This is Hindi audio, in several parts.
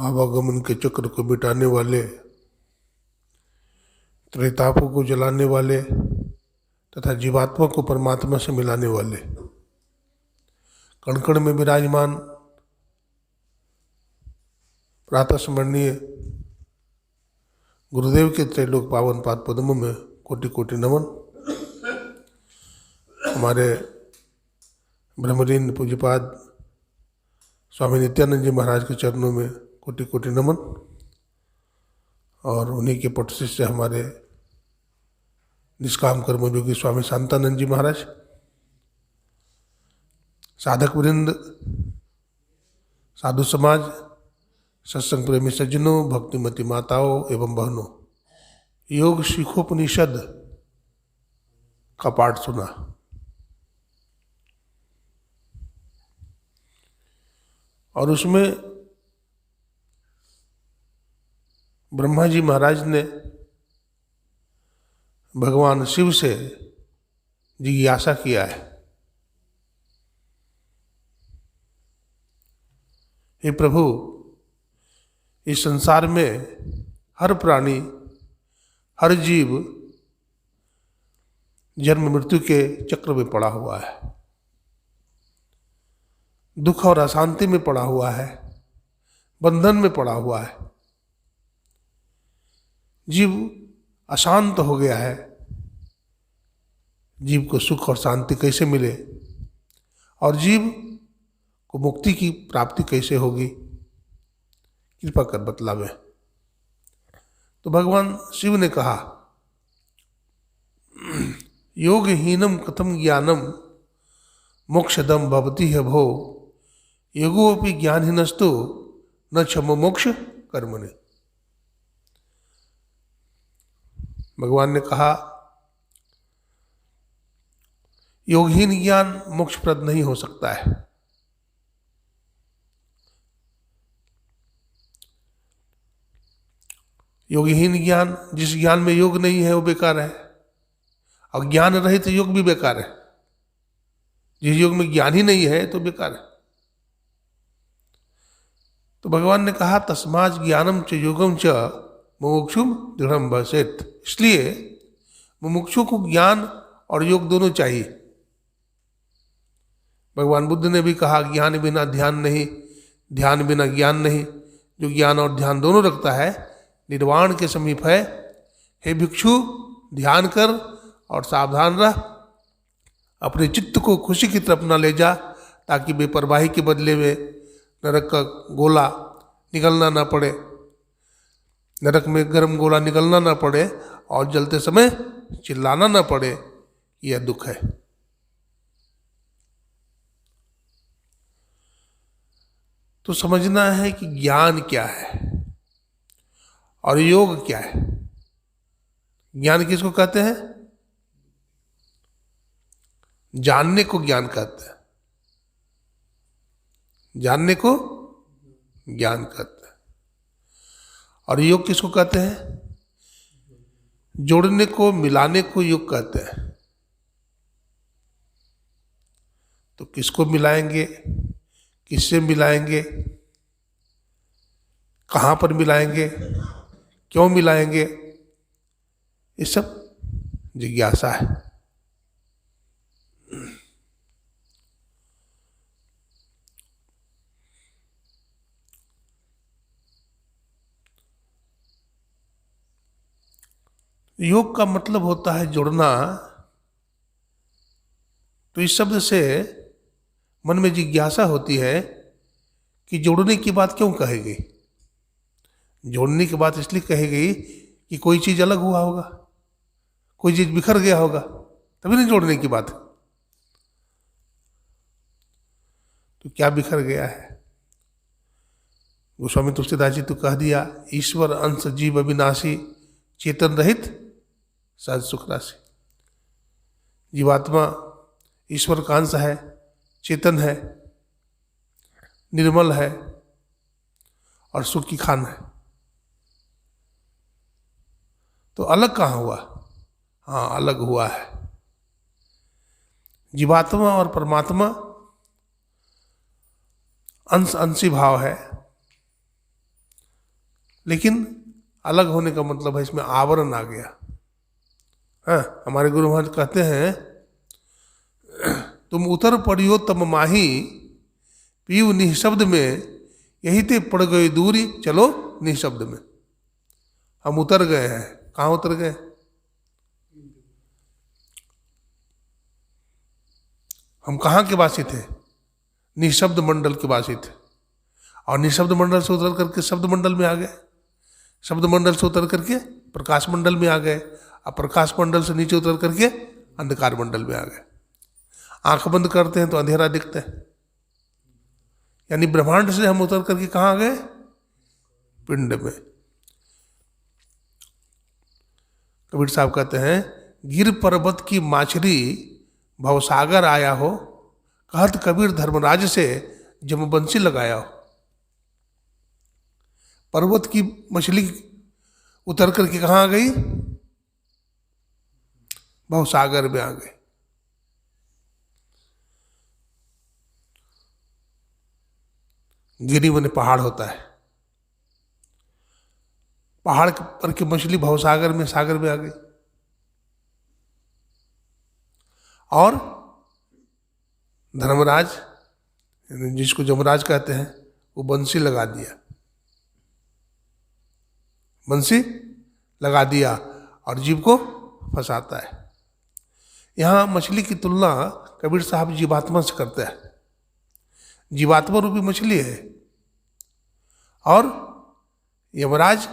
आवागमन के चक्र को मिटाने वाले, त्रेतापों को जलाने वाले तथा जीवात्मा को परमात्मा से मिलाने वाले, कण कण में विराजमान प्रातः स्मरणीय गुरुदेव के त्रैलोक पावन पाद पद्मों में कोटि कोटि नमन। हमारे ब्रह्मलीन पूज्यपाद स्वामी नित्यानंद जी महाराज के चरणों में कोटि कोटि नमन। और उन्हीं के पट शिष्य हमारे निष्काम कर्मयोगी स्वामी शांतानंद जी महाराज, साधक वृंद, साधु समाज, सत्संग प्रेमी सज्जनों, भक्तिमती माताओं एवं बहनों, योग शिखोपनिषद का पाठ सुना। और उसमें ब्रह्मा जी महाराज ने भगवान शिव से जिज्ञासा किया है, हे प्रभु, इस संसार में हर प्राणी, हर जीव जन्म मृत्यु के चक्र में पड़ा हुआ है, दुख और अशांति में पड़ा हुआ है, बंधन में पड़ा हुआ है। जीव अशांत हो गया है, जीव को सुख और शांति कैसे मिले और जीव को मुक्ति की प्राप्ति कैसे होगी, कृपा कर बतलावे। तो भगवान शिव ने कहा, योगहीनम कथम ज्ञानम मोक्षदम भवति है भो, योगोपि ज्ञानहीनस्तु न क्षमो मोक्ष कर्मणि। भगवान ने कहा, योगहीन ज्ञान मोक्षप्रद नहीं हो सकता है। योगहीन ज्ञान, जिस ज्ञान में योग नहीं है वो बेकार है, और ज्ञान रहित योग भी बेकार है। जिस योग में ज्ञान ही नहीं है तो बेकार है। तो भगवान ने कहा, तस्मात् ज्ञानम च योगम च मुमुक्षुम दृढ़ं भवेत्। इसलिए मुमुक्षु को ज्ञान और योग दोनों चाहिए। भगवान बुद्ध ने भी कहा, ज्ञान बिना ध्यान नहीं, ध्यान बिना ज्ञान नहीं। जो ज्ञान और ध्यान दोनों रखता है निर्वाण के समीप है। हे भिक्षु, ध्यान कर और सावधान रह, अपने चित्त को खुशी की तरफ न ले जा, ताकि बेपरवाही के बदले में नरक का गोला निगलना ना पड़े, नरक में गर्म गोला निगलना ना पड़े और जलते समय चिल्लाना ना पड़े, यह दुख है। तो समझना है कि ज्ञान क्या है और योग क्या है। ज्ञान किसको कहते हैं? जानने को ज्ञान कहते हैं, जानने को ज्ञान कहते हैं। और योग किसको कहते हैं? जोड़ने को, मिलाने को योग कहते हैं। तो किसको मिलाएंगे, किससे मिलाएंगे, कहाँ पर मिलाएंगे, क्यों मिलाएंगे, ये सब जिज्ञासा है। योग का मतलब होता है जुड़ना। तो इस शब्द से मन में जिज्ञासा होती है कि जोड़ने की बात क्यों कही गई। जोड़ने की बात इसलिए कही गई कि कोई चीज अलग हुआ होगा, कोई चीज बिखर गया होगा, तभी नहीं जोड़ने की बात। तो क्या बिखर गया है? गोस्वामी तुलसीदास जी तो कह दिया, ईश्वर अंश जीव अविनाशी, चेतन रहित सहज सुख राशि। जीवात्मा ईश्वर का अंश है, चेतन है, निर्मल है और सुख की खान है। तो अलग कहाँ हुआ? हाँ, अलग हुआ है। जीवात्मा और परमात्मा अंश अंशी भाव है। लेकिन अलग होने का मतलब है इसमें आवरण आ गया। हाँ, हमारे गुरु महाराज कहते हैं, तुम उतर पड़ियो तम माही, पीव निःशब्द में, यही ते पड़ गई दूरी, चलो निःशब्द में। हम उतर गए हैं। कहाँ उतर गए? हम कहाँ के वासी थे? निःशब्द मंडल के वासी थे, और निःशब्द मंडल से उतर करके शब्द मंडल में आ गए, शब्द मंडल से उतर करके प्रकाश मंडल में आ गए, और प्रकाश मंडल से नीचे उतर करके अंधकार मंडल में आ गए। आंख बंद करते हैं तो अंधेरा दिखता है, यानी ब्रह्मांड से हम उतर करके कहाँ आ गए? पिंड में। कबीर साहब कहते हैं, गिर पर्वत की माछरी भवसागर आया हो, कहत कबीर धर्मराज से जमबंसी लगाया हो। पर्वत की मछली उतर करके कहाँ आ गई? भवसागर में आ गई। गिरी माने पहाड़ होता है, पहाड़ पर की मछली भवसागर में, सागर में आ गई। और धर्मराज, जिसको जमराज कहते हैं, वो बंसी लगा दिया, बंसी लगा दिया और जीव को फंसाता है। यहाँ मछली की तुलना कबीर साहब जीवात्मा से करते हैं। जीवात्मा रूपी मछली है और यमराज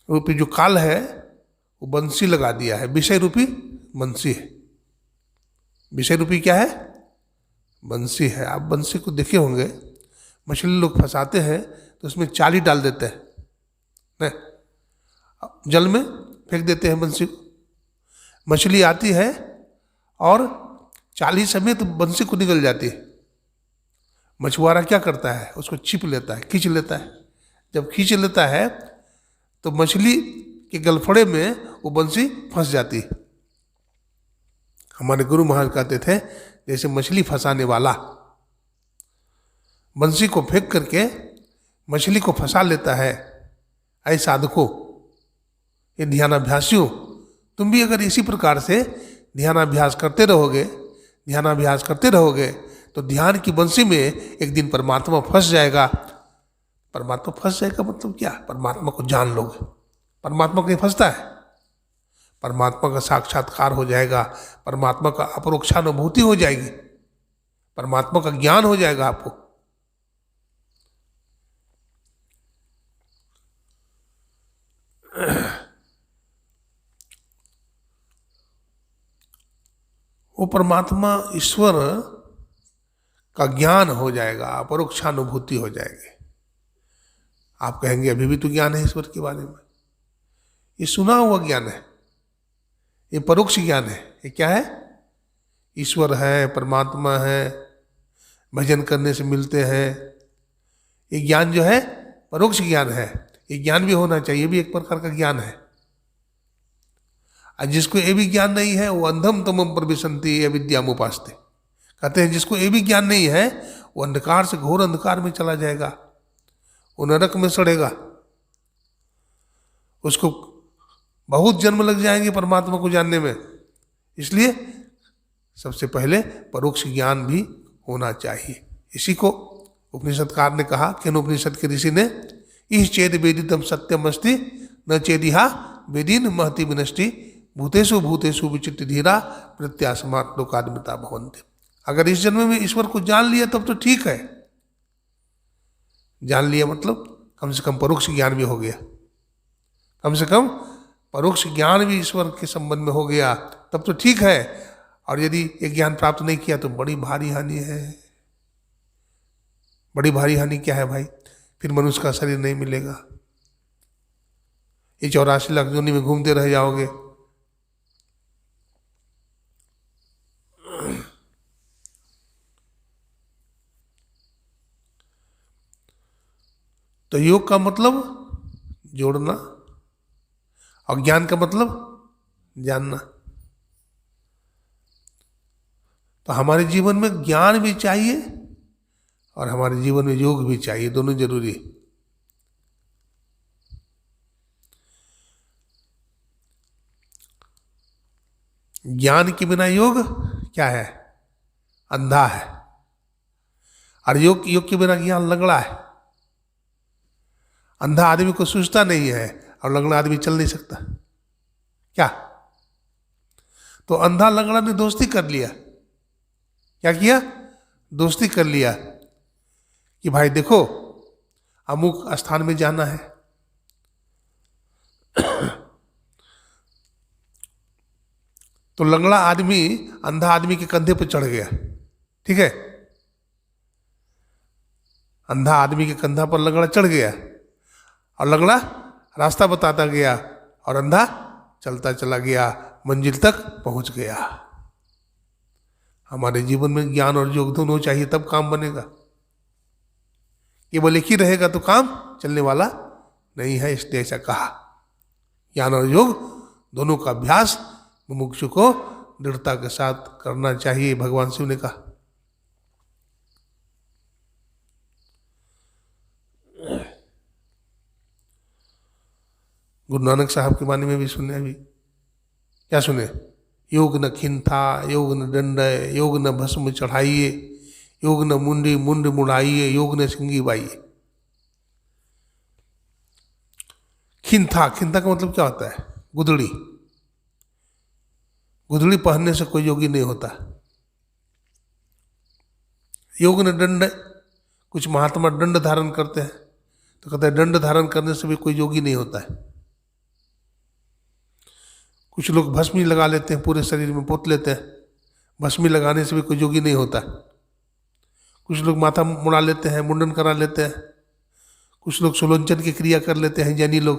रूपी जो काल है वो बंसी लगा दिया है, विषय रूपी बंसी है। विषय रूपी क्या है? बंसी है। आप बंसी को देखे होंगे, मछली लोग फंसाते हैं तो उसमें चाली डाल देते हैं, नहीं, जल में फेंक देते हैं बंसी को। मछली आती है और चाली समेत बंसी को निकल जाती है। मछुआरा क्या करता है? उसको छिप लेता है, खींच लेता है। जब खींच लेता है तो मछली के गलफड़े में वो बंसी फंस जाती है। हमारे गुरु महाराज कहते थे, जैसे मछली फंसाने वाला बंसी को फेंक करके मछली को फंसा लेता है, ऐ साधकों, ये ध्यानाभ्यासियों, तुम भी अगर इसी प्रकार से ध्यानाभ्यास करते रहोगे, ध्यानाभ्यास करते रहोगे तो ध्यान की बंसी में एक दिन परमात्मा फंस जाएगा। परमात्मा फंस जाएगा मतलब क्या? परमात्मा को जान लोगे। परमात्मा कहीं फंसता है? परमात्मा का साक्षात्कार हो जाएगा, परमात्मा का अपरोक्षानुभूति हो जाएगी, परमात्मा का ज्ञान हो जाएगा आपको। वो परमात्मा ईश्वर का ज्ञान हो जाएगा, अपरोक्षानुभूति हो जाएगी। आप कहेंगे अभी भी तो ज्ञान है ईश्वर के बारे में। ये सुना हुआ ज्ञान है, ये परोक्ष ज्ञान है। ये क्या है? ईश्वर है, परमात्मा है, भजन करने से मिलते हैं। ये ज्ञान जो है परोक्ष ज्ञान है। ये ज्ञान भी होना चाहिए, ये भी एक प्रकार का ज्ञान है। और जिसको ये भी ज्ञान नहीं है वो अंधम तमम प्रविशन्ति अविद्याम उपास्ते। कहते हैं जिसको ये भी ज्ञान नहीं है वो अंधकार से घोर अंधकार में चला जाएगा, वो नरक में सड़ेगा। उसको बहुत जन्म लग जाएंगे परमात्मा को जानने में। इसलिए सबसे पहले परोक्ष ज्ञान भी होना चाहिए। इसी को उपनिषदकार ने कहा, किन उपनिषद के ऋषि ने, इस चेद वेदितम सत्यम अस्ति न चेदिहा वेदीन महति विनष्टि भूतेषु भूतेषु विचित्र धीरा प्रत्यासमात लोकाद्मिता भवन्ति। अगर इस जन्म में ईश्वर को जान लिया तब तो ठीक है, जान लिया मतलब कम से कम परोक्ष ज्ञान भी हो गया, कम से कम परोक्ष ज्ञान भी ईश्वर के संबंध में हो गया तब तो ठीक है। और यदि ये ज्ञान प्राप्त नहीं किया तो बड़ी भारी हानि है। बड़ी भारी हानि क्या है भाई? फिर मनुष्य का शरीर नहीं मिलेगा, ये 84 लाख योनि में घूमते रह जाओगे। तो योग का मतलब जोड़ना और ज्ञान का मतलब जानना। तो हमारे जीवन में ज्ञान भी चाहिए और हमारे जीवन में योग भी चाहिए, दोनों जरूरी है। ज्ञान के बिना योग क्या है? अंधा है। और योग के बिना ज्ञान लंगड़ा है। अंधा आदमी को सूझता नहीं है और लंगड़ा आदमी चल नहीं सकता क्या? तो अंधा लंगड़ा ने दोस्ती कर लिया। क्या किया? दोस्ती कर लिया कि भाई देखो अमुक स्थान में जाना है। तो लंगड़ा आदमी अंधा आदमी के कंधे पर चढ़ गया। ठीक है, अंधा आदमी के कंधा पर लंगड़ा चढ़ गया और लंगड़ा रास्ता बताता गया और अंधा चलता चला गया, मंजिल तक पहुंच गया। हमारे जीवन में ज्ञान और योग दोनों चाहिए तब काम बनेगा। केवल एक ही रहेगा तो काम चलने वाला नहीं है, इसलिए ऐसा कहा। ज्ञान और योग दोनों का अभ्यास मुमुक्षु को दृढ़ता के साथ करना चाहिए, भगवान शिव ने कहा। गुरु नानक साहब के बारे में भी सुने। अभी क्या सुने? योग न खिंथा, योग न दंड, योग न भस्म चढ़ाइए, योग न मुंड मुड़ाइए, योग न सिंगी बाइए। खिंथा, खिंथा का मतलब क्या होता है? गुदड़ी। गुदड़ी पहनने से कोई योगी नहीं होता। योग न दंड, कुछ महात्मा दंड धारण करते हैं तो कहते हैं दंड धारण करने से भी कोई योगी नहीं होता है। कुछ लोग भस्मी लगा लेते हैं, पूरे शरीर में पोत लेते हैं, भस्मी लगाने से भी कोई योगी नहीं होता। कुछ लोग माथा मुड़ा लेते हैं, मुंडन करा लेते हैं। कुछ लोग सुलोचन की क्रिया कर लेते हैं, जैनी लोग,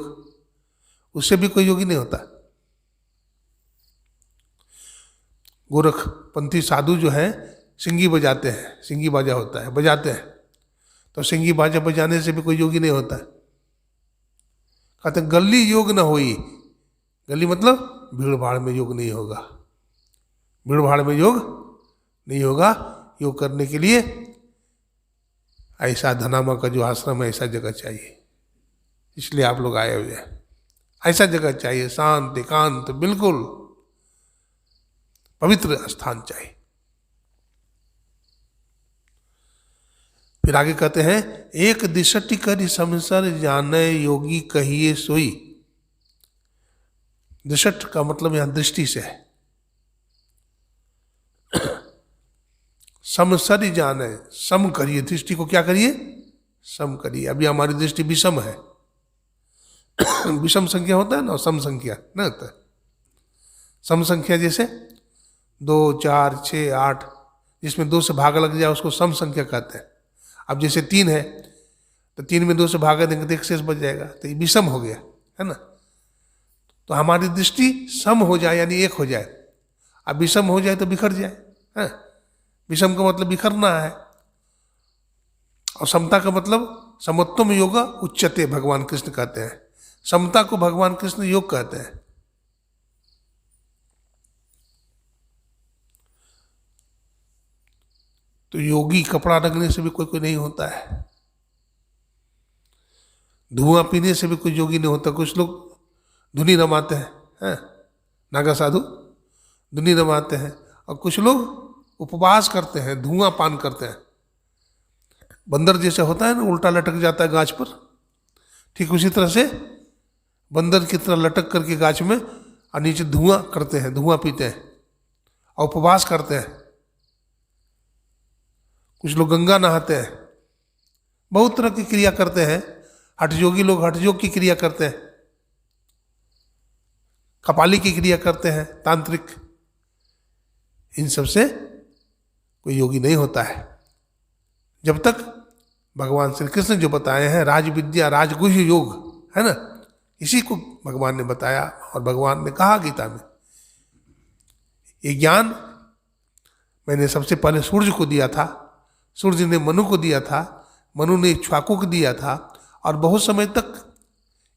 उससे भी कोई योगी नहीं होता। गोरखपंथी साधु जो है सिंगी बजाते हैं, सिंगी बाजा होता है, बजाते हैं, तो सिंगी बाजा बजाने से भी कोई योगी नहीं होता। कहते हैं गली योग न होई। गली मतलब भीड़ भाड़ में योग नहीं होगा। भीड़ भाड़ में योग नहीं होगा। योग करने के लिए ऐसा धनामा का जो आश्रम है, ऐसा जगह चाहिए। इसलिए आप लोग आए हुए हैं। ऐसा जगह चाहिए, शांत एकांत, बिल्कुल पवित्र स्थान चाहिए। फिर आगे कहते हैं एक दिशटि करि समसर जाने योगी कहिए सोई। दिशट का मतलब यहां दृष्टि से है। समसरि जाने, सम करिए, दृष्टि को क्या करिए? सम करिए। अभी हमारी दृष्टि विषम है। विषम संख्या होता है ना, सम संख्या ना होता है। सम संख्या जैसे 2, 4, 6, 8, जिसमें 2 से भाग लग जाए उसको सम संख्या कहते हैं। अब जैसे 3 है तो 3 में 2 से भागा देंगे तो 1 शेष बच जाएगा, तो ये विषम हो गया है ना। तो हमारी दृष्टि सम हो जाए यानी एक हो जाए। अब विषम हो जाए तो बिखर जाए है। विषम का मतलब बिखरना है, और समता का मतलब समत्वम योग उच्चते, भगवान कृष्ण कहते हैं। समता को भगवान कृष्ण योग कहते हैं। तो योगी कपड़ा रंगने से भी कोई नहीं होता है। धुआं पीने से भी कोई योगी नहीं होता। कुछ लोग धुनी रमाते हैं, नागा साधु धुनी रमाते हैं, और कुछ लोग उपवास करते हैं, धुआं पान करते हैं। बंदर जैसे होता है ना, उल्टा लटक जाता है गाछ पर, ठीक उसी तरह से बंदर की तरह लटक करके गाछ में और नीचे धुआं करते हैं, धुआं पीते हैं और उपवास करते हैं। कुछ लोग गंगा नहाते हैं, बहुत तरह की क्रिया करते हैं। हठयोगी लोग हठयोग की क्रिया करते हैं, कपाली की क्रिया करते हैं, तांत्रिक। इन सब से कोई योगी नहीं होता है जब तक भगवान श्री कृष्ण जो बताए हैं राज विद्या राजगुह्य योग है ना, इसी को भगवान ने बताया। और भगवान ने कहा गीता में, ये ज्ञान मैंने सबसे पहले सूर्य को दिया था, सूर्य ने मनु को दिया था, मनु ने इक्ष्वाकु को दिया था, और बहुत समय तक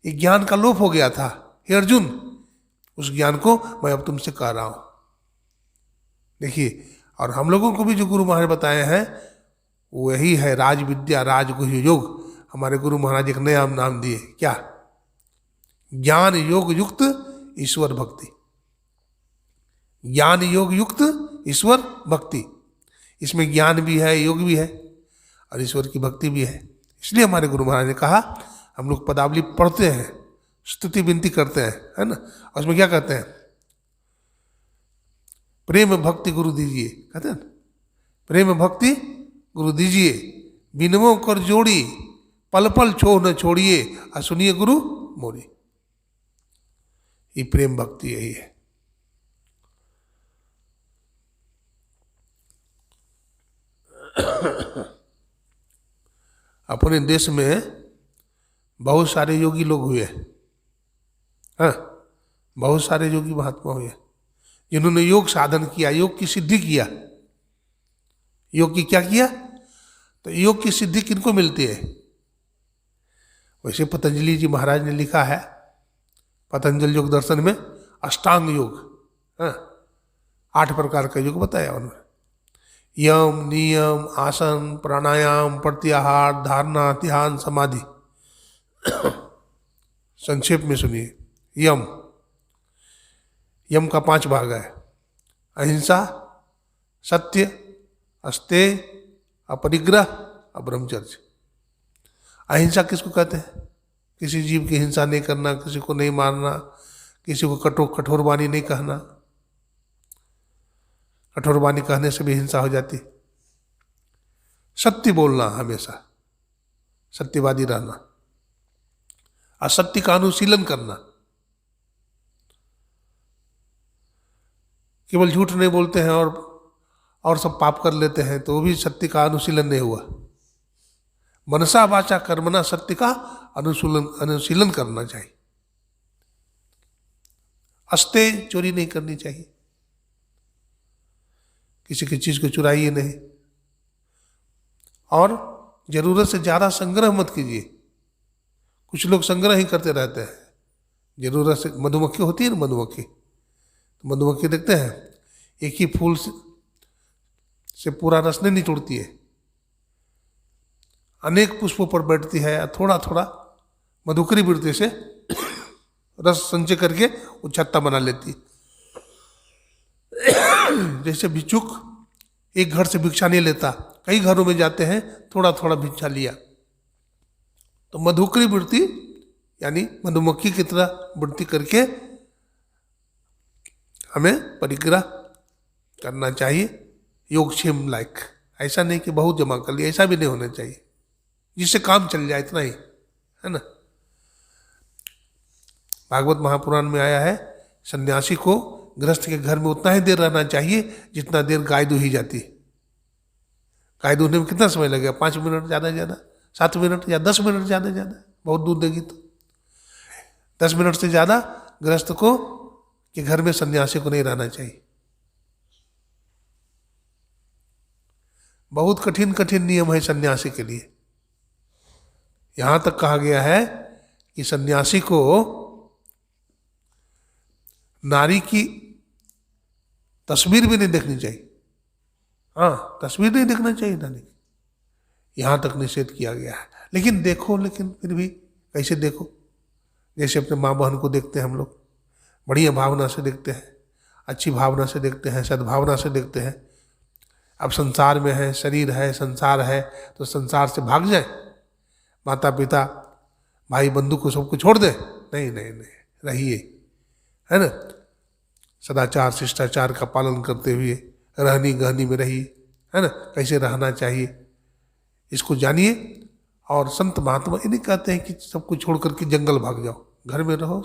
ये ज्ञान का लोप हो गया था। हे अर्जुन, उस ज्ञान को मैं अब तुमसे कह रहा हूं। देखिए, और हम लोगों को भी जो गुरु महाराज बताए हैं वही है राज विद्या राजगुह्य योग। हमारे गुरु महाराज एक नया नाम दिए, क्या? ज्ञान योग युक्त ईश्वर भक्ति। ज्ञान योग युक्त ईश्वर भक्ति, इसमें ज्ञान भी है, योग भी है और ईश्वर की भक्ति भी है। इसलिए हमारे गुरु महाराज ने कहा, हम लोग पदावली पढ़ते हैं, स्तुति विनती करते हैं, है ना, और उसमें क्या कहते हैं, प्रेम भक्ति गुरु दीजिए, कहते हैं ना, प्रेम भक्ति गुरु दीजिए, बिनवों कर जोड़ी, पल पल छोड़ न छोड़िए, और सुनिए गुरु मोरी। ये प्रेम भक्ति यही है। अपने देश में बहुत सारे योगी लोग हुए, हाँ, बहुत सारे योगी महात्मा हुए जिन्होंने योग साधन किया, योग की सिद्धि किया। योग की क्या किया? तो योग की सिद्धि किनको मिलती है? वैसे पतंजलि जी महाराज ने लिखा है पतंजलि योग दर्शन में, अष्टांग योग, हाँ, 8 प्रकार का योग बताया उन्होंने। यम, नियम, आसन, प्राणायाम, प्रत्याहार, धारणा, ध्यान, समाधि। संक्षेप में सुनिए। यम, यम का 5 भाग है, अहिंसा, सत्य, अस्तेय, अपरिग्रह और ब्रह्मचर्य। अहिंसा किसको कहते हैं? किसी जीव की हिंसा नहीं करना, किसी को नहीं मारना, किसी को कठोर वाणी नहीं कहना। कठोर वाणी कहने से भी हिंसा हो जाती। सत्य बोलना, हमेशा सत्यवादी रहना, असत्य का अनुशीलन करना। केवल झूठ नहीं बोलते हैं और सब पाप कर लेते हैं, तो वो भी सत्य का अनुशीलन नहीं हुआ। मनसा वाचा कर्मणा सत्य का अनुशीलन करना चाहिए। अस्तेय, चोरी नहीं करनी चाहिए, किसी की चीज को चुराइए नहीं, और जरूरत से ज्यादा संग्रह मत कीजिए। कुछ लोग संग्रह ही करते रहते हैं, जरूरत से। मधुमक्खी होती है ना, मधुमक्खी, तो मधुमक्खी देखते हैं एक ही फूल से पूरा रस नहीं निचोड़ती है, अनेक पुष्पों पर बैठती है, थोड़ा थोड़ा मधुकरी वृत्ति से रस संचय करके वो छत्ता बना लेती। जैसे भिक्षुक एक घर से भिक्षा नहीं लेता, कई घरों में जाते हैं, थोड़ा थोड़ा भिक्षा लिया। तो मधुकरी वृत्ति यानी मधुमक्खी की तरह वृत्ति करके हमें परिग्रह करना चाहिए, योगक्षेम लायक। ऐसा नहीं कि बहुत जमा कर लिया, ऐसा भी नहीं होना चाहिए, जिससे काम चल जाए, इतना ही, है ना। भागवत महापुराण में आया है, सन्यासी को गृहस्थ के घर में उतना ही देर रहना चाहिए जितना देर गाय दूही जाती है। गाय दूहने में कितना समय लगेगा? 5 मिनट ज़्यादा ज़्यादा, 7 मिनट या 10 मिनट ज़्यादा ज़्यादा, बहुत दूध देगी तो। 10 मिनट से ज़्यादा गृहस्थ को के घर में सन्यासी को नहीं रहना चाहिए। बहुत कठिन कठिन नियम है सन्यासी के लिए। यहां तक कहा गया है कि सन्यासी को नारी की तस्वीर भी नहीं देखनी चाहिए। हाँ, तस्वीर नहीं देखना चाहिए नारी की, यहां तक निषेध किया गया है। लेकिन देखो, लेकिन फिर भी कैसे देखो? जैसे अपने माँ बहन को देखते हैं हम लोग, बढ़िया भावना से देखते हैं, अच्छी भावना से देखते हैं, सद्भावना से देखते हैं। अब संसार में है, शरीर है, संसार है, तो संसार से भाग जाए, माता पिता भाई बंधु को सबको छोड़ दे? नहीं नहीं नहीं, रहिए, है ना, सदाचार शिष्टाचार का पालन करते हुए रहनी गहनी में रहिए, है ना, कैसे रहना चाहिए इसको जानिए। और संत महात्मा ये नहीं कहते हैं कि सब कुछ छोड़ करके जंगल भाग जाओ, घर में रहो,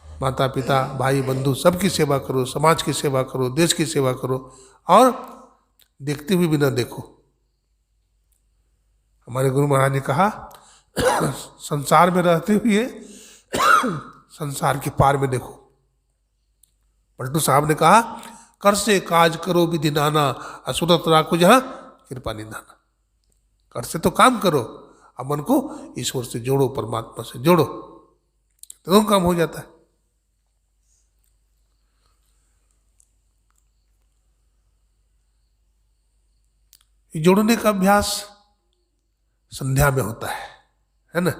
माता पिता भाई बंधु सबकी सेवा करो, समाज की सेवा करो, देश की सेवा करो, और देखते हुए बिना देखो। हमारे गुरु महाराज ने कहा, संसार में रहते हुए संसार के पार में देखो। पलटू साहब ने कहा, कर से काज करो विधि नाना, असुरत राखो जहां कृपा निधाना। कर से तो काम करो, अब मन को ईश्वर से जोड़ो, परमात्मा से जोड़ो, तो काम हो जाता है। जोड़ने का अभ्यास संध्या में होता है ना।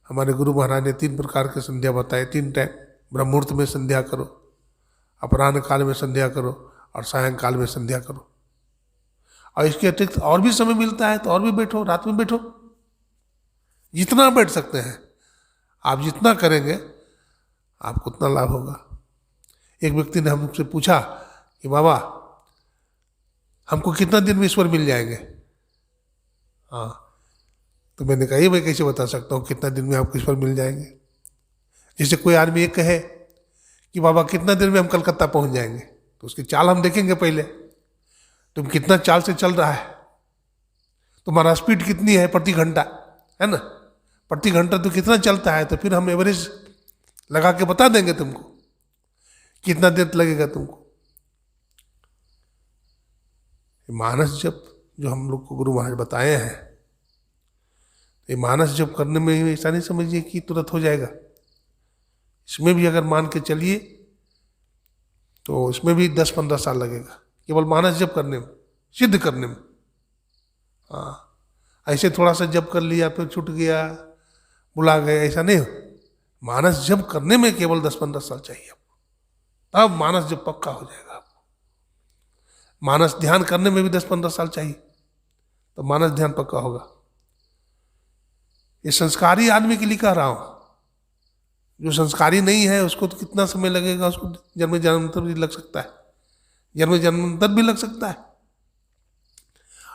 हमारे गुरु महाराज ने 3 प्रकार के संध्या बताए, 3 टाइम। ब्रह्मुहूर्त में संध्या करो, अपराह्न काल में संध्या करो और सायंकाल में संध्या करो। और इसके अतिरिक्त और भी समय मिलता है तो और भी बैठो, रात में बैठो, जितना बैठ सकते हैं आप, जितना करेंगे आपको उतना लाभ होगा। एक व्यक्ति ने हमसे पूछा कि बाबा हमको कितना दिन में ईश्वर मिल जाएंगे? हाँ, तो मैंने कहा ये मैं कैसे बता सकता हूँ कितना दिन में आपको ईश्वर मिल जाएंगे। जैसे कोई आदमी ये कहे कि बाबा कितना दिन में हम कलकत्ता पहुंच जाएंगे, तो उसकी चाल हम देखेंगे पहले, तुम कितना चाल से चल रहा है, तुम्हारा स्पीड कितनी है प्रति घंटा, है ना, प्रति घंटा तो कितना चलता है, तो फिर हम एवरेज लगा के बता देंगे तुमको कितना देर लगेगा तुमको। मानस जप जो हम लोग को गुरु महाराज बताए हैं, ये मानस जप करने में ऐसा नहीं समझिए कि तुरंत हो जाएगा। इसमें भी अगर मान के चलिए तो इसमें भी 10-15 साल लगेगा, केवल मानस जप करने में, सिद्ध करने में। हाँ, ऐसे थोड़ा सा जप कर लिया फिर छूट गया, बुला गए, ऐसा नहीं हो। मानस जप करने में केवल 10-15 साल चाहिए आपको, तब मानस जप पक्का हो जाएगा आपको। मानस ध्यान करने में भी 10-15 साल चाहिए, तो मानस ध्यान पक्का होगा। ये संस्कारी आदमी के लिए कह रहा हूं, जो संस्कारी नहीं है उसको तो कितना समय लगेगा, उसको जन्म जन्मांतर भी लग सकता है, जन्म जन्मांतर भी लग सकता है।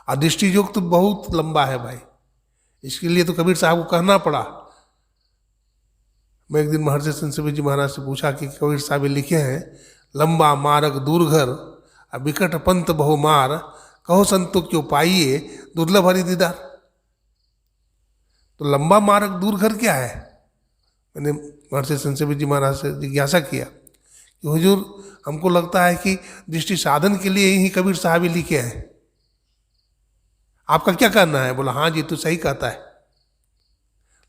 और दृष्टि योग तो बहुत लंबा है भाई, इसके लिए तो कबीर साहब को कहना पड़ा। मैं एक दिन महर्षि संत जी महाराज से पूछा कि कबीर साहब लिखे हैं, लंबा मार्ग दूर घर विकट पंथ बहु मार, कहो संतो क्यों पाइए दुर्लभ हरि दीदार। तो लंबा मार्ग दूर घर क्या है? मैंने महर्षि संत जी महाराज से जिज्ञासा किया कि हुजूर हमको लगता है कि दृष्टि साधन के लिए ही कबीर साहब लिखे हैं, आपका क्या कहना है? बोला हाँ जी, तू सही कहता है,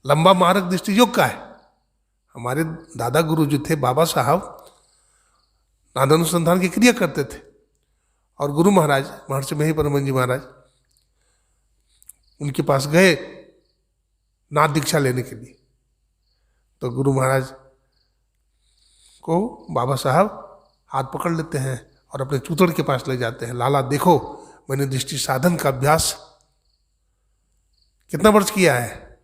लंबा मार्ग दृष्टि योग का है। हमारे दादा गुरु जो थे बाबा साहब नादानुसंधान की क्रिया करते थे, और गुरु महाराज महर्षि मही परमहंस जी महाराज उनके पास गए नाद दीक्षा लेने के लिए। तो गुरु महाराज को बाबा साहब हाथ पकड़ लेते हैं और अपने चूतड़ के पास ले जाते हैं। लाला देखो, मैंने दृष्टि साधन का अभ्यास कितना वर्ष किया है?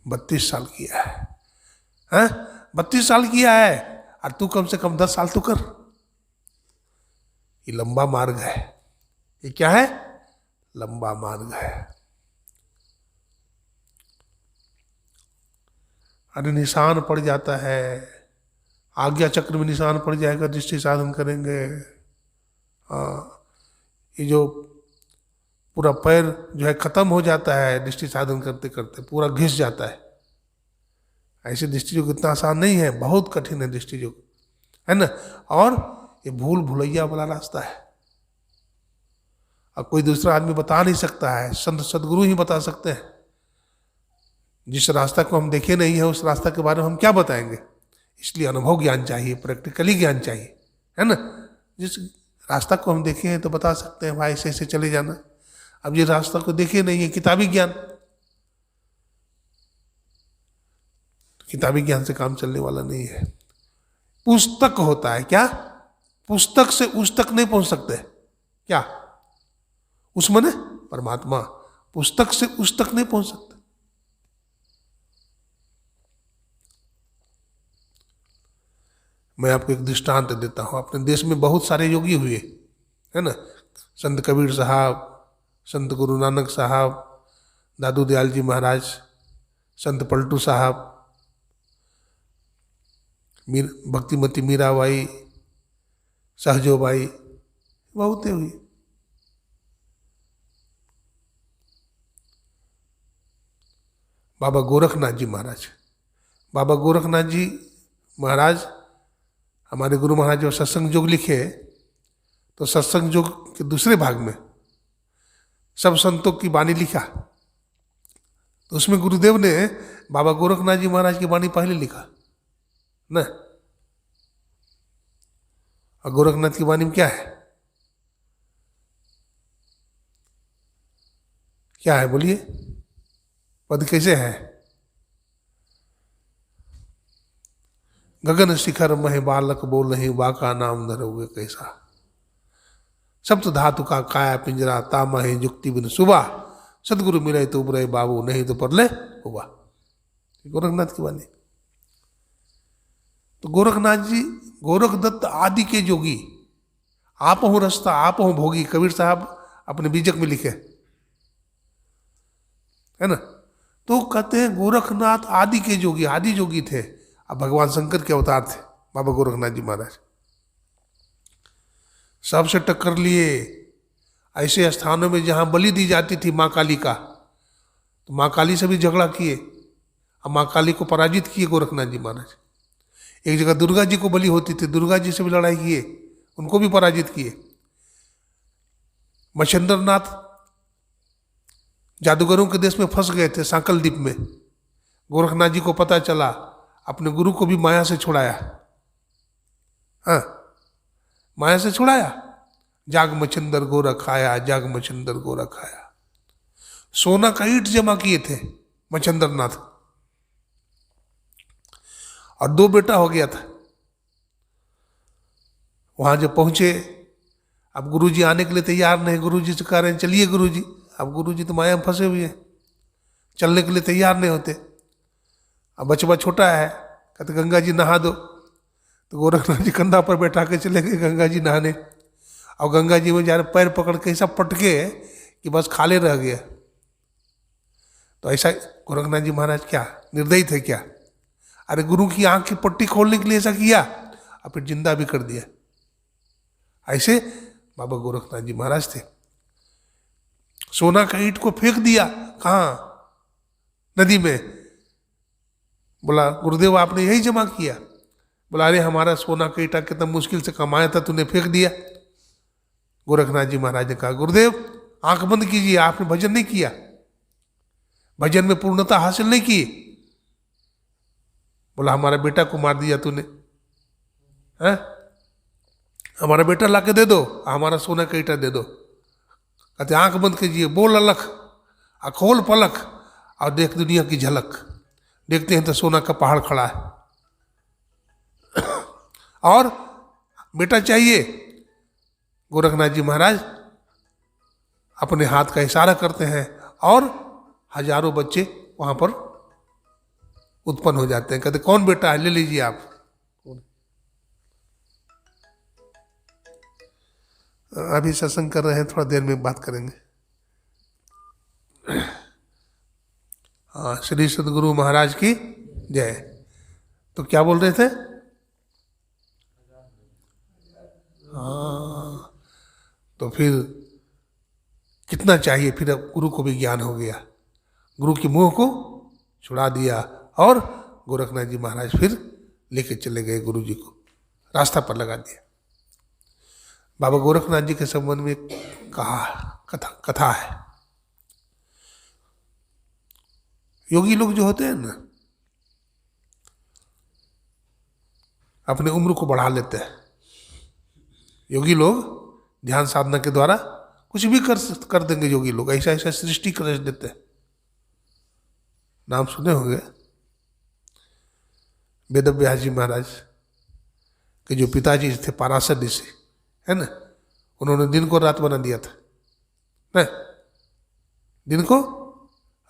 32 साल किया है। हैं? 32 साल किया है, और तू कम से कम 10 साल तो कर। ये लंबा मार्ग है। ये क्या है? लंबा मार्ग है। अरे निशान पड़ जाता है, आज्ञा चक्र में निशान पड़ जाएगा, दृष्टि साधन करेंगे। ये जो पूरा पैर जो है खत्म हो जाता है दृष्टि साधन करते करते, पूरा घिस जाता है। ऐसे दृष्टि योग इतना आसान नहीं है, बहुत कठिन है दृष्टि योग, है ना। और ये भूल भुलैया वाला रास्ता है, और कोई दूसरा आदमी बता नहीं सकता है, संत सदगुरु ही बता सकते हैं। जिस रास्ता को हम देखे नहीं है उस रास्ता के बारे में हम क्या बताएंगे? इसलिए अनुभव ज्ञान चाहिए, प्रैक्टिकली ज्ञान चाहिए, है ना। जिस रास्ता को हम देखे हैं तो बता सकते हैं भाई ऐसे ऐसे चले जाना। अब जिस रास्ता को देखे नहीं है, किताबी ज्ञान, किताबी ज्ञान से काम चलने वाला नहीं है। पुस्तक होता है क्या? पुस्तक से उस तक नहीं पहुंच सकते क्या? उस मने परमात्मा, पुस्तक से उस तक नहीं पहुंच सकते। मैं आपको एक दृष्टांत देता हूं। अपने देश में बहुत सारे योगी हुए, है ना। संत कबीर साहब, संत गुरु नानक साहब, दादू दयाल जी महाराज, संत पलटू साहब, भक्तिमती मीराबाई, सहजोबाई, बहुते हुई। बाबा गोरखनाथ जी महाराज, बाबा गोरखनाथ जी महाराज हमारे गुरु महाराज जो सत्संग योग लिखे, तो सत्संग योग के दूसरे भाग में सब संतों की वाणी लिखा, तो उसमें गुरुदेव ने बाबा गोरखनाथ जी महाराज की वाणी पहले लिखा ना। और गोरखनाथ की वाणी में क्या है? क्या है बोलिए? पद कैसे है? गगन शिखर मह बालक बोल नहीं, बाका नाम धरोगे कैसा। सप्त धातु का काया पिंजरा, तामा है जुक्ति बिन सुबह, सदगुरु मिले तो उबरे बाबू, नहीं तो परले हुआ। गोरखनाथ की वाणी। तो गोरखनाथ जी गोरखदत्त आदि के जोगी, आप हूं रस्ता आप हूं भोगी, कबीर साहब अपने बीजक में लिखे, है ना। तो कहते हैं गोरखनाथ आदि के जोगी, आदि जोगी थे। अब भगवान शंकर के अवतार थे बाबा गोरखनाथ जी महाराज। सबसे टक्कर लिए ऐसे स्थानों में जहां बलि दी जाती थी माँ काली का, तो माँ काली से भी झगड़ा किए, अब माँ काली को पराजित किए गोरखनाथ जी महाराज। एक जगह दुर्गा जी को बलि होती थी, दुर्गा जी से भी लड़ाई किए, उनको भी पराजित किए। मच्छिंद्रनाथ जादूगरों के देश में फंस गए थे सांकल द्वीप में, गोरखनाथ जी को पता चला, अपने गुरु को भी माया से छुड़ाया। हाँ, माया से छुड़ाया। जाग मच्छिंदर गोरख आया, जाग मच्छिंदर गोरख आया। सोना का ईंट जमा किए थे मच्छिंद्रनाथ, और 2 बेटा हो गया था। वहां जब पहुंचे, अब गुरुजी आने के लिए तैयार नहीं, गुरुजी से कह रहे हैं चलिए गुरुजी। अब गुरुजी तो माया में फंसे हुए हैं, चलने के लिए तैयार नहीं होते। अब बचवा छोटा है, कहते गंगा जी नहा दो, तो गोरखनाथ जी कंधा पर बैठा के चले गए गंगा जी नहाने। और गंगा जी में जा रहे पैर पकड़ के ऐसा पटके कि बस खाले रह गया। तो ऐसा गोरखनाथ जी महाराज क्या निर्दयी थे क्या? अरे गुरु की आंख की पट्टी खोलने के लिए ऐसा किया, और फिर जिंदा भी कर दिया। ऐसे बाबा गोरखनाथ जी महाराज थे। सोना का ईंट को फेंक दिया, कहाँ? नदी में। बोला गुरुदेव आपने यही जमा किया? बोला अरे हमारा सोना का ईंटा कितना मुश्किल से कमाया था, तूने फेंक दिया। गोरखनाथ जी महाराज ने कहा गुरुदेव आंख बंद कीजिए, आपने भजन नहीं किया, भजन में पूर्णता हासिल नहीं की। बोला हमारा बेटा को मार दिया तूने, है? हमारा बेटा लाके दे दो, हमारा सोना का ईंटा दे दो। कहते आंख बंद कीजिए, बोल अलख, खोल पलक, और देख दुनिया की झलक। देखते हैं तो सोना का पहाड़ खड़ा है। और बेटा चाहिए। गोरखनाथ जी महाराज अपने हाथ का इशारा करते हैं और हजारों बच्चे वहां पर उत्पन्न हो जाते हैं। कहते कौन बेटा है, ले लीजिए आप। अभी सत्संग कर रहे हैं, थोड़ा देर में बात करेंगे। हाँ, श्री सद्गुरु महाराज की जय। तो क्या बोल रहे थे? हाँ, तो फिर कितना चाहिए, फिर अब गुरु को भी ज्ञान हो गया, गुरु की मोह को छुड़ा दिया, और गोरखनाथ जी महाराज फिर लेके चले गए गुरु जी को, रास्ता पर लगा दिया। बाबा गोरखनाथ जी के संबंध में कथा है। योगी लोग जो होते हैं ना, अपने उम्र को बढ़ा लेते हैं। योगी लोग ध्यान साधना के द्वारा कुछ भी कर देंगे। योगी लोग ऐसा ऐसा सृष्टि कर देते हैं। नाम सुने होंगे वेद व्यास जी महाराज के जो पिताजी थे पाराशर ऋषि, है ना, उन्होंने दिन को रात बना दिया था ना। दिन को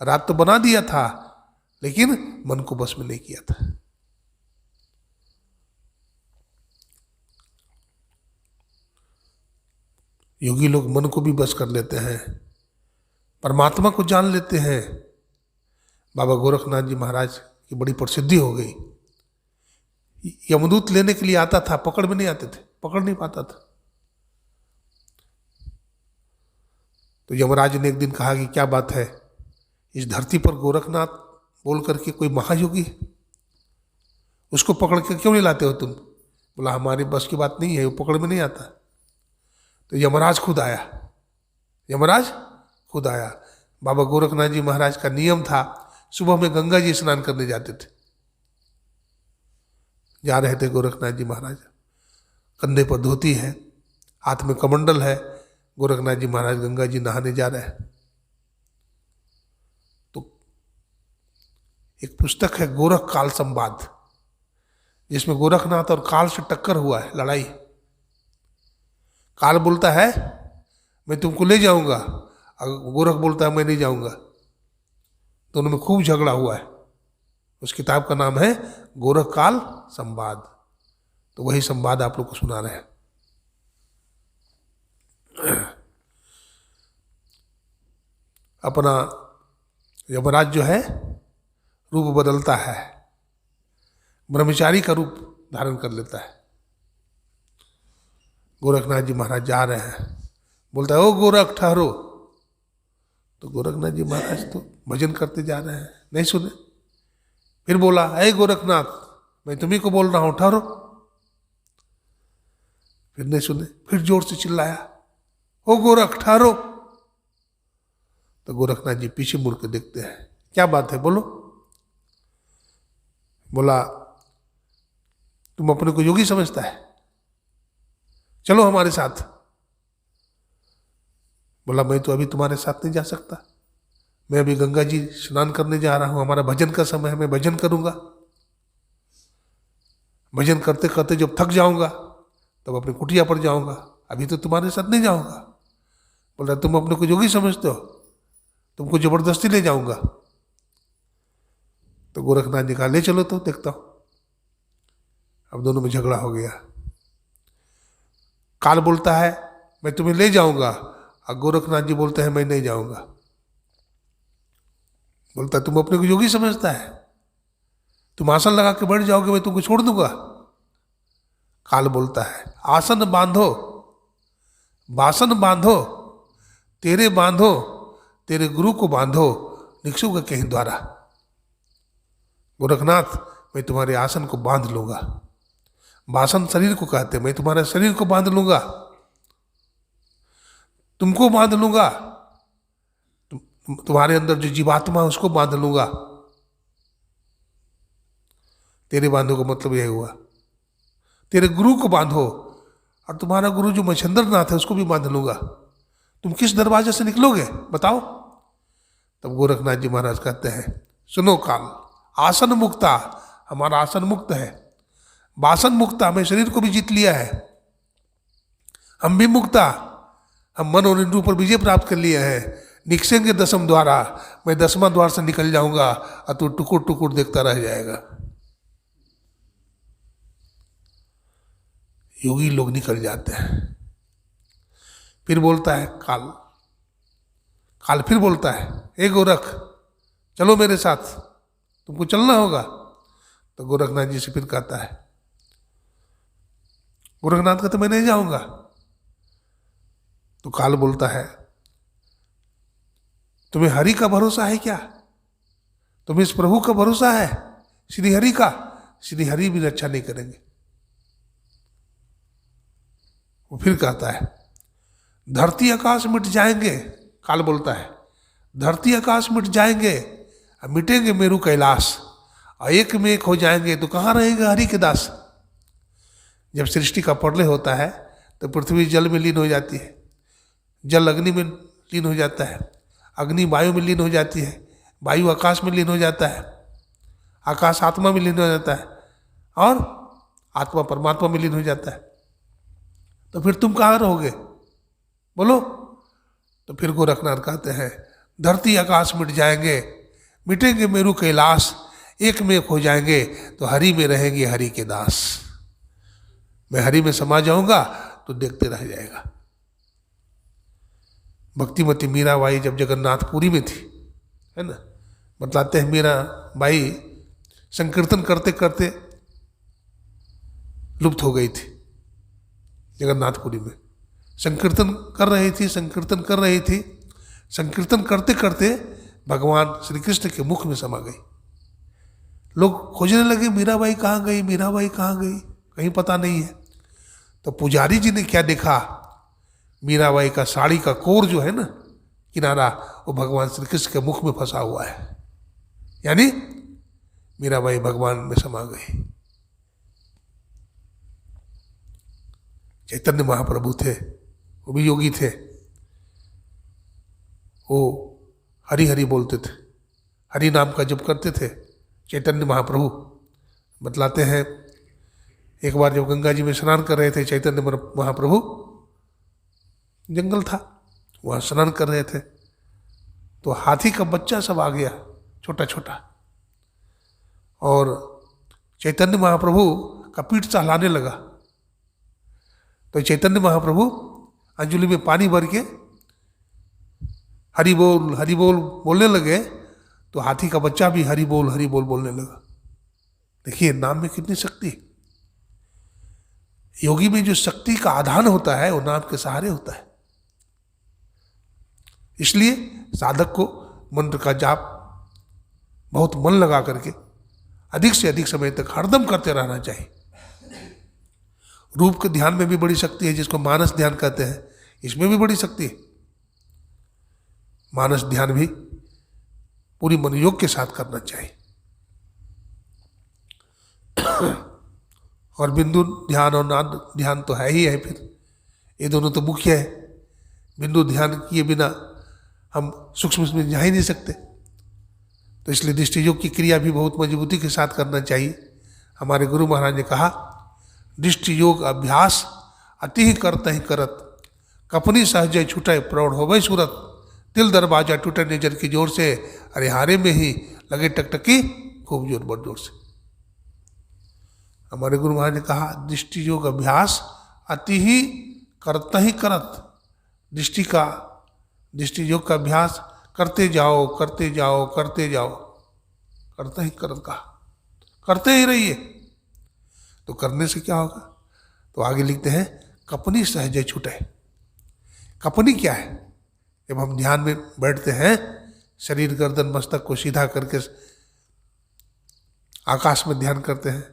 रात तो बना दिया था, लेकिन मन को बस में नहीं किया था। योगी लोग मन को भी बस कर लेते हैं, परमात्मा को जान लेते हैं। बाबा गोरखनाथ जी महाराज की बड़ी प्रसिद्धि हो गई। यमदूत लेने के लिए आता था, पकड़ में नहीं आते थे, पकड़ नहीं पाता था। तो यमराज ने एक दिन कहा कि क्या बात है, इस धरती पर गोरखनाथ बोल करके कोई महायोगी है, उसको पकड़ के क्यों नहीं लाते हो तुम? बोला हमारी बस की बात नहीं है, वो पकड़ में नहीं आता। तो यमराज खुद आया, यमराज खुद आया। बाबा गोरखनाथ जी महाराज का नियम था, सुबह में गंगा जी स्नान करने जाते थे। जा रहे थे गोरखनाथ जी महाराज, कंधे पर धोती है, हाथ में कमंडल है। गोरखनाथ जी महाराज गंगा जी नहाने जा रहे हैं। तो एक पुस्तक है गोरख काल संवाद, जिसमें गोरखनाथ और काल से टक्कर हुआ है, लड़ाई। काल बोलता है मैं तुमको ले जाऊंगा, और गोरख बोलता है मैं नहीं जाऊंगा। दोनों में खूब झगड़ा हुआ है। उस किताब का नाम है गोरख काल संवाद। तो वही संवाद आप लोग को सुना रहे हैं। अपना यमराज जो है रूप बदलता है, ब्रह्मचारी का रूप धारण कर लेता है। गोरखनाथ जी महाराज जा रहे हैं, बोलता है ओ गोरख ठहरो। तो गोरखनाथ जी महाराज तो भजन करते जा रहे हैं, नहीं सुने। फिर बोला अरे गोरखनाथ मैं तुम्ही को बोल रहा हूं, ठहरो। फिर नहीं सुने, फिर जोर से चिल्लाया ओ गोरख ठहरो। तो गोरखनाथ जी पीछे मुड़ के देखते हैं, क्या बात है बोलो। बोला तुम अपने को योगी समझता है, चलो हमारे साथ। बोला मैं तो अभी तुम्हारे साथ नहीं जा सकता, मैं अभी गंगा जी स्नान करने जा रहा हूं, हमारा भजन का समय है, मैं भजन करूंगा। भजन करते करते जब थक जाऊंगा तब अपनी कुटिया पर जाऊंगा, अभी तो तुम्हारे साथ नहीं जाऊंगा। बोल रहा तुम अपने को योगी समझते हो, तुमको जबरदस्ती ले जाऊंगा। तो गोरखनाथ जी कहा ले चलो तो देखता हूं। अब दोनों में झगड़ा हो गया। काल बोलता है मैं तुम्हें ले जाऊंगा, और गोरखनाथ जी बोलते हैं मैं नहीं जाऊंगा। बोलता तुम अपने को योगी समझता है, तुम आसन लगा के बैठ जाओगे, मैं तुमको छोड़ दूंगा। काल बोलता है आसन बांधो बासन बांधो, तेरे बांधो तेरे गुरु को बांधो, निक्षु का कहीं द्वारा। गोरखनाथ मैं तुम्हारे आसन को बांध लूंगा, बासन शरीर को कहते, मैं तुम्हारे शरीर को बांध लूंगा, तुमको बांध लूंगा, तुम्हारे अंदर जो जीवात्मा है उसको बांध लूंगा। तेरे बांधो का मतलब यह हुआ तेरे गुरु को बांधो, और तुम्हारा गुरु जो मच्छंद्रनाथ है उसको भी बांध लूंगा। तुम किस दरवाजे से निकलोगे बताओ। तब गोरखनाथ जी महाराज कहते हैं सुनो काल, आसन मुक्ता, हमारा आसन मुक्त है, बासन मुक्ता, मैं शरीर को भी जीत लिया है, हम भी मुक्ता, हम मन और इंद्रियों पर विजय प्राप्त कर लिया है। निकसेंगे दसम द्वारा, मैं 10वां द्वार से निकल जाऊंगा और तू टुकुर टुकुर देखता रह जाएगा। योगी लोग निकल जाते हैं। फिर बोलता है काल फिर बोलता है ए गोरख चलो मेरे साथ, तुमको चलना होगा। तो गोरखनाथ जी से फिर कहता है, गोरखनाथ कहते मैं नहीं जाऊंगा। तो काल बोलता है तुम्हें हरि का भरोसा है क्या, तुम्हें इस प्रभु का भरोसा है श्री हरि का, श्री हरि भी रक्षा नहीं करेंगे। वो फिर कहता है धरती आकाश मिट जाएंगे, काल बोलता है धरती आकाश मिट जाएंगे, मिटेंगे मेरू कैलाश, और एक में एक हो जाएंगे, तो कहाँ रहेंगे हरि के दास। जब सृष्टि का प्रलय होता है तो पृथ्वी जल में लीन हो जाती है, जल अग्नि में लीन हो जाता है, अग्नि वायु में लीन हो जाती है, वायु आकाश में लीन हो जाता है, आकाश आत्मा में लीन हो जाता है, और आत्मा परमात्मा में लीन हो जाता है। तो फिर तुम कहाँ रहोगे बोलो। तो फिर गोरखनाथ कहते हैं धरती आकाश मिट जाएंगे, मिटेंगे मेरू कैलाश, एक में एक हो जाएंगे, तो हरि में रहेंगे हरि के दास। मैं हरि में समा जाऊंगा तो देखते रह जाएगा। भक्तिमती मीराबाई जब जगन्नाथपुरी में थी, है ना, बतलाते हैं मीराबाई संकीर्तन करते करते लुप्त हो गई थी। जगन्नाथपुरी में संकीर्तन कर रही थी, संकीर्तन करते करते भगवान श्री कृष्ण के मुख में समा गई। लोग खोजने लगे मीराबाई कहाँ गई, मीराबाई कहाँ गई, कहीं पता नहीं है। तो पुजारी जी ने क्या देखा, मीराबाई का साड़ी का कोर जो है ना किनारा, वो भगवान श्री कृष्ण के मुख में फंसा हुआ है, यानी मीराबाई भगवान में समा गई। चैतन्य महाप्रभु थे, वो भी योगी थे, वो हरि हरि बोलते थे, हरि नाम का जप करते थे। चैतन्य महाप्रभु बतलाते हैं एक बार जब गंगा जी में स्नान कर रहे थे चैतन्य महाप्रभु, जंगल था, वहाँ स्नान कर रहे थे, तो हाथी का बच्चा सब आ गया, छोटा छोटा, और चैतन्य महाप्रभु का पीठ सहलाने लगा। तो चैतन्य महाप्रभु अंजलि में पानी भर के हरि बोल बोलने लगे, तो हाथी का बच्चा भी हरि बोल बोलने लगा। देखिए नाम में कितनी शक्ति। योगी में जो शक्ति का आधान होता है वो नाम के सहारे होता है। इसलिए साधक को मंत्र का जाप बहुत मन लगा करके अधिक से अधिक समय तक हरदम करते रहना चाहिए। रूप के ध्यान में भी बड़ी शक्ति है, जिसको मानस ध्यान कहते हैं, इसमें भी बड़ी शक्ति है। मानस ध्यान भी पूरी मनोयोग के साथ करना चाहिए। और बिंदु ध्यान और नाद ध्यान तो है ही है, फिर ये दोनों तो मुख्य है। बिंदु ध्यान किए बिना हम सूक्ष्म में जा ही नहीं सकते। तो इसलिए दृष्टि योग की क्रिया भी बहुत मजबूती के साथ करना चाहिए। हमारे गुरु महाराज ने कहा, दृष्टि योग अभ्यास अति ही करते ही करत, कपनी सहजय छूटे प्रौढ़ होवे सूरत, तिल दरवाजा टूटे नजर की जोर से, अरे हारे में ही लगे टकटकी खूब जोर बड़ जोर से। हमारे गुरु महाराज ने कहा, दृष्टि योग अभ्यास अति ही करता ही करत, दृष्टि योग का अभ्यास करते जाओ करते जाओ करते जाओ, करता ही करत कहा, करते ही रहिए। तो करने से क्या होगा? तो आगे लिखते हैं, कपनी सहज छूटे। कपनी क्या है? जब हम ध्यान में बैठते हैं, शरीर गर्दन मस्तक को सीधा करके आकाश में ध्यान करते हैं,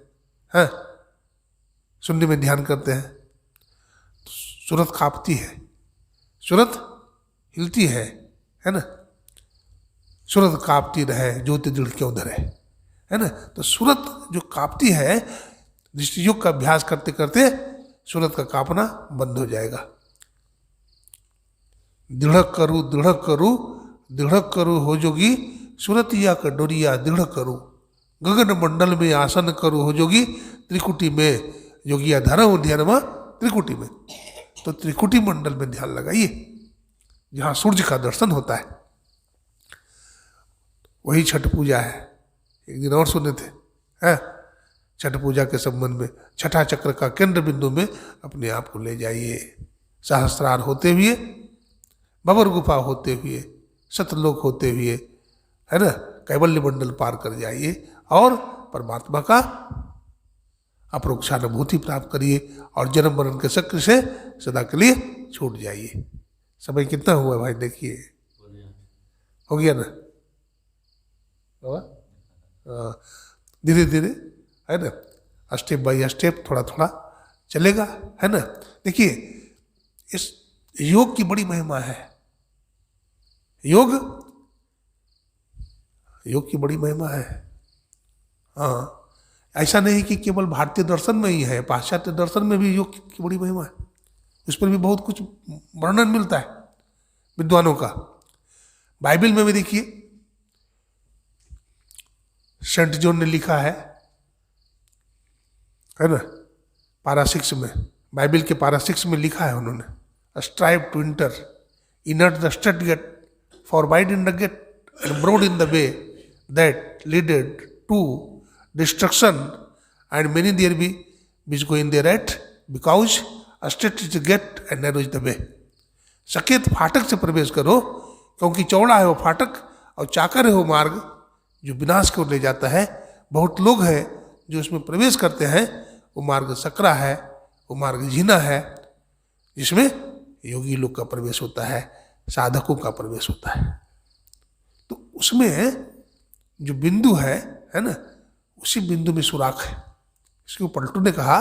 शून्य में ध्यान करते हैं, तो सूरत कांपती है, सूरत हिलती है ना। सूरत कांपती रहे ज्योति दृढ़ क्यों धरे, है ना। तो सूरत जो कांपती है, दृष्टि योग का अभ्यास करते करते सूरत का कांपना बंद हो जाएगा। दृढ़ करूँ दृढ़ करूँ दृढ़ करूँ हो जोगी, सूरतिया का डोरिया दृढ़ करूँ, गगन मंडल में आसन करूँ हो जोगी, त्रिकुटी में योगिया धर्म ध्यान में त्रिकुटी में। तो त्रिकुटी मंडल में ध्यान लगाइए, जहाँ सूर्य का दर्शन होता है। वही छठ पूजा है। एक दिन और सुने थे, छठ पूजा के संबंध में, छठा चक्र का केंद्र बिंदु में अपने आप को ले जाइए। सहस्त्रार होते हुए, बबर गुफा होते हुए, सतलोक होते हुए, है ना, कैवल्य मंडल पार कर जाइए और परमात्मा का अपरोक्षानुभूति प्राप्त करिए और जन्म मरण के चक्र से सदा के लिए छूट जाइए। समय कितना हुआ भाई? देखिए, हो गया ना? धीरे धीरे, है ना, स्टेप बाय स्टेप, थोड़ा थोड़ा चलेगा, है ना। देखिए, इस योग की बड़ी महिमा है। योग की बड़ी महिमा है। हाँ, ऐसा नहीं कि केवल भारतीय दर्शन में ही है, पाश्चात्य दर्शन में भी योग की बड़ी महिमा है। उस पर भी बहुत कुछ वर्णन मिलता है विद्वानों का। बाइबल में भी देखिए, सेंट जॉन ने लिखा है ना, पारा 6 में, बाइबल के पारा 6 में लिखा है उन्होंने, strive to enter inner the strait gate, for wide in the gate and broad in the way that leadeth to destruction and many there be which go in thereat, because strait is the gate and narrow is the way. सकेत फाटक से प्रवेश करो, क्योंकि चौड़ा है वो फाटक और चाकर है वो मार्ग जो विनाश को ले जाता है। बहुत लोग हैं जो उसमें प्रवेश करते हैं, वो मार्ग सकरा है, वो मार्ग झीना है, जिसमें योगी लोग का प्रवेश होता है, साधकों का प्रवेश होता है। तो उसमें जो बिंदु है ना, उसी बिंदु में सुराख है। इसको पलटू ने कहा,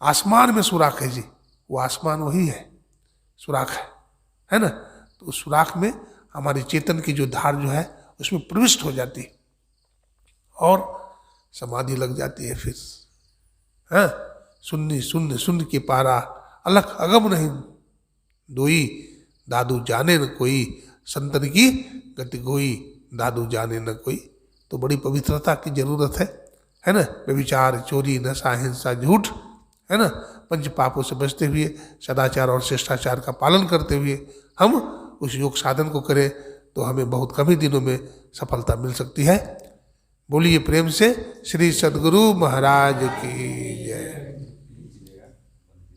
आसमान में सुराख है जी, वो आसमान वही है, सुराख है ना। तो उस सुराख में हमारी चेतन की जो धार जो है उसमें प्रविष्ट हो जाती है और समाधि लग जाती है। फिर शून्य शून्य शून्य के पारा, अलख अगम नहीं दोई, दादू जाने न कोई, संतन की गति गोई, दादू जाने न कोई। तो बड़ी पवित्रता की जरूरत है। है ना, व्यभिचार, चोरी, नशा, हिंसा, झूठ, है ना, पंच पापों से बचते हुए सदाचार और शिष्टाचार का पालन करते हुए हम उस योग साधन को करें तो हमें बहुत कम ही दिनों में सफलता मिल सकती है। बोलिए प्रेम से श्री सद्गुरु महाराज की जय।